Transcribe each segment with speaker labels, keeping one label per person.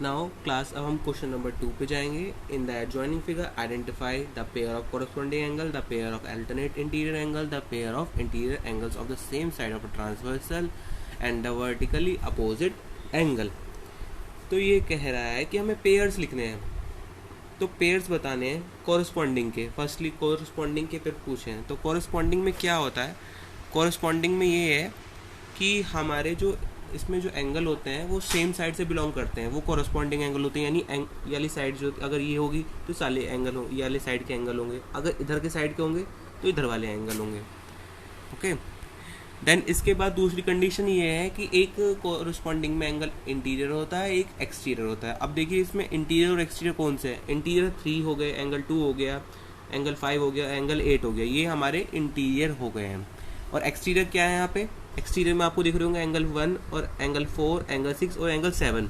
Speaker 1: Now class अब हम question number 2 पे जाएंगे. In the adjoining figure identify the pair of corresponding angle, the pair of alternate interior angle, the pair of interior angles of the same side of a transversal and the vertically opposite angle. तो ये कह रहा है कि हमें pairs लिखने हैं. तो पेयर्स बताने हैं कोरस्पॉन्डिंग के. फर्स्टली कोरस्पॉन्डिंग के फिर पूछे हैं. तो कोरस्पॉन्डिंग में क्या होता है? कोरस्पॉन्डिंग में ये है कि हमारे जो इसमें जो एंगल होते हैं वो सेम साइड से बिलोंग करते हैं, वो कोरस्पॉन्डिंग एंगल होते हैं. यानी ये वाली साइड जो अगर ये होगी तो साले एंगल हो, ये वाले साइड के एंगल होंगे. अगर इधर के साइड के होंगे तो इधर वाले एंगल होंगे. ओके. देन इसके बाद दूसरी कंडीशन ये है कि एक कोरस्पॉन्डिंग में एंगल इंटीरियर होता है, एक एक्सटीरियर होता है. अब देखिए इसमें इंटीरियर और एक्सटीरियर कौन से हैं? इंटीरियर 3 हो गए, एंगल 2 हो गया, एंगल 5 हो गया, एंगल 8 हो गया. ये हमारे इंटीरियर हो गए हैं. और एक्सटीरियर क्या है? यहाँ पे एक्सटीरियर में आपको दिख रहे होंगे एंगल 1 और एंगल 4, एंगल 6 और एंगल 7.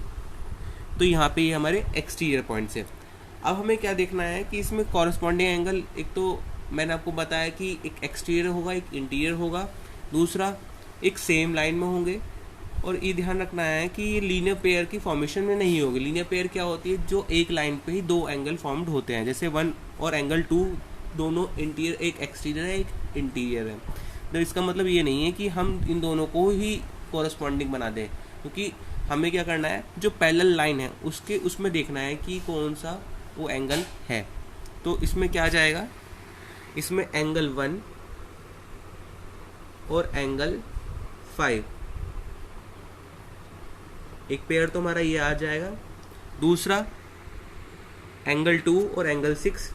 Speaker 1: तो यहाँ पे ये हमारे एक्सटीरियर पॉइंट्स है. अब हमें क्या देखना है कि इसमें कॉरस्पॉन्डिंग एंगल, एक तो मैंने आपको बताया कि एक एक्सटीरियर होगा, एक इंटीरियर होगा, दूसरा एक सेम लाइन में होंगे. और ये ध्यान रखना है कि ये लीनियर पेयर की फॉर्मेशन में नहीं होगी. लीनियर पेयर क्या होती है? जो एक लाइन पे ही दो एंगल फॉर्म्ड होते हैं, जैसे 1 और एंगल 2 दोनों इंटीरियर, एक एक्सटीरियर है एक इंटीरियर है. तो इसका मतलब ये नहीं है कि हम इन दोनों को ही कोरस्पॉन्डिंग बना दें, क्योंकि हमें क्या करना है, जो पैरेलल लाइन है उसके उसमें देखना है कि कौन सा वो एंगल है. तो इसमें क्या जाएगा? इसमें एंगल 1 और एंगल 5, एक पेयर तो हमारा ये आ जाएगा. दूसरा एंगल 2 और एंगल 6,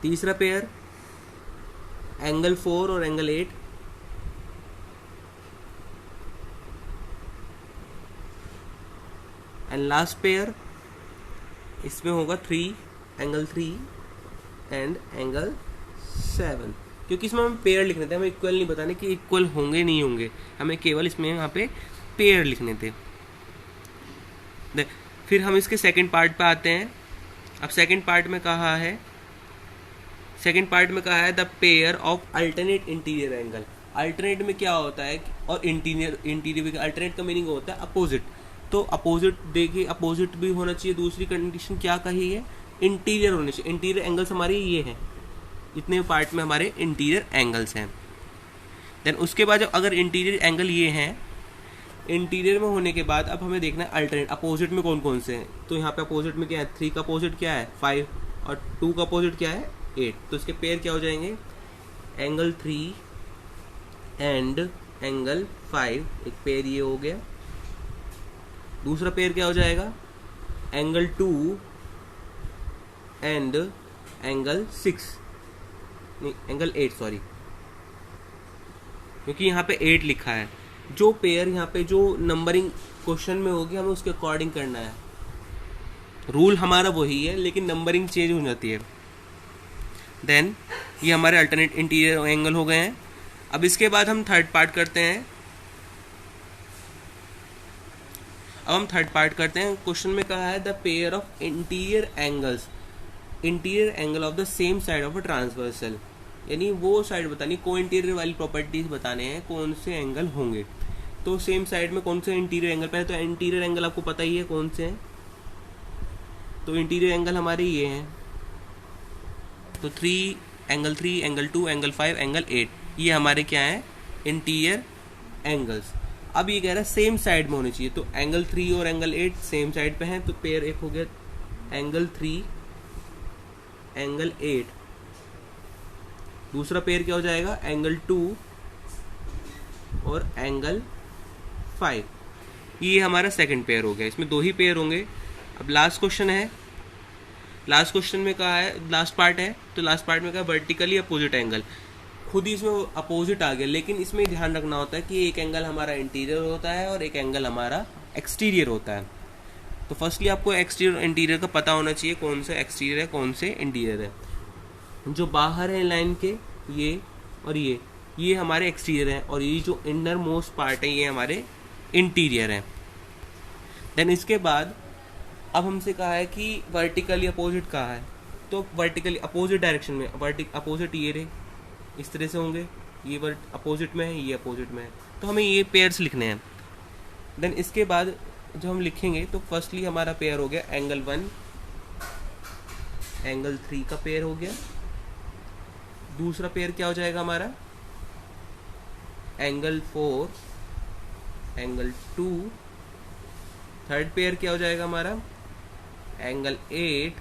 Speaker 1: तीसरा पेयर एंगल 4 और एंगल 8, एंड लास्ट पेयर इसमें होगा 3, एंगल 3 एंड एंगल 7. क्योंकि इसमें हम पेयर लिखने थे, हमें इक्वल नहीं बताने कि इक्वल होंगे नहीं होंगे, हमें केवल इसमें यहाँ पे पेयर लिखने थे. फिर हम इसके सेकंड पार्ट पे आते हैं. अब सेकंड पार्ट में कहा है, सेकंड पार्ट में कहा है the pair of alternate interior angle. Alternate में क्या होता है? और इंटीरियर अल्टरनेट का मीनिंग होता है अपोजिट. तो अपोजिट देखिए, अपोजिट भी होना चाहिए. दूसरी कंडीशन क्या कही है? इंटीरियर होने चाहिए. इंटीरियर एंगल्स हमारे ये हैं, इतने पार्ट में हमारे इंटीरियर एंगल्स हैं. देन उसके बाद जब अगर इंटीरियर एंगल ये हैं, इंटीरियर में होने के बाद अब हमें देखना है अल्टरनेट अपोजिट में कौन कौन से हैं. तो यहाँ पे अपोजिट में क्या है? 3 का अपोजिट क्या है? 5. और 2 का अपोजिट क्या है? 8. तो इसके पेयर क्या हो जाएंगे? एंगल 3 एंड एंगल 5, एक पेयर ये हो गया. दूसरा पेयर क्या हो जाएगा? एंगल 2 एंड एंगल 6, नहीं एंगल 8 सॉरी, क्योंकि यहाँ पे 8 लिखा है. जो पेयर यहाँ पे जो नंबरिंग क्वेश्चन में होगी हमें उसके अकॉर्डिंग करना है. रूल हमारा वही है लेकिन नंबरिंग चेंज हो जाती है. देन ये हमारे अल्टरनेट इंटीरियर एंगल हो गए हैं. अब इसके बाद हम थर्ड पार्ट करते हैं. अब हम थर्ड पार्ट करते हैं. क्वेश्चन में कहा है the pair of interior angles, interior angle of the same side of a transversal. यानी वो साइड बतानी, को इंटीरियर वाली प्रॉपर्टीज बताने हैं कौन से एंगल होंगे. तो सेम साइड में कौन से इंटीरियर एंगल? पहले तो इंटीरियर एंगल आपको पता ही है कौन से हैं. तो इंटीरियर एंगल हमारे ये हैं. तो 3, एंगल 3, एंगल 2, एंगल 5, एंगल 8, ये हमारे क्या हैं? Interior angles. अब ये कह रहा है सेम साइड में होनी चाहिए. तो एंगल 3 और एंगल 8 सेम साइड पे हैं. तो पेयर एक हो गया एंगल 3 एंगल 8. दूसरा पेयर क्या हो जाएगा? एंगल 2 और एंगल 5. ये हमारा सेकंड पेयर हो गया. इसमें 2 ही पेयर होंगे. अब लास्ट क्वेश्चन है. लास्ट क्वेश्चन में कहा है, लास्ट पार्ट है, तो लास्ट पार्ट में कहा वर्टिकली अपोजिट एंगल. खुद ही इसमें अपोजिट आ गया, लेकिन इसमें ध्यान रखना होता है कि एक एंगल हमारा इंटीरियर होता है और एक एंगल हमारा एक्सटीरियर होता है. तो फर्स्टली आपको एक्सटीरियर इंटीरियर का पता होना चाहिए कौन सा एक्सटीरियर है कौन से इंटीरियर है. जो बाहर है लाइन के ये और ये हमारे एक्सटीरियर है, और ये जो इनर मोस्ट पार्ट है ये हमारे इंटीरियर है. देन इसके बाद अब हमसे कहा है कि वर्टिकली अपोजिट कहा है. तो वर्टिकली अपोजिट डायरेक्शन में अपोजिट ये रहे, इस तरह से होंगे. ये अपोजिट में है, ये अपोजिट में है. तो हमें ये पेयर्स लिखने हैं। देन इसके बाद जो हम लिखेंगे तो फर्स्टली हमारा पेयर हो गया एंगल 1, एंगल 3 का पेयर हो गया। दूसरा पेयर क्या हो जाएगा हमारा, एंगल 4, एंगल 2। थर्ड पेयर क्या हो जाएगा हमारा, एंगल 8,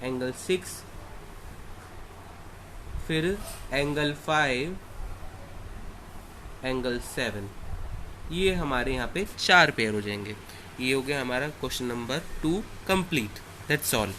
Speaker 1: एंगल 6, फिर एंगल 5, एंगल 7। ये हमारे यहाँ पे 4 पेयर हो जाएंगे। ये हो गया हमारा question number 2 complete. That's all.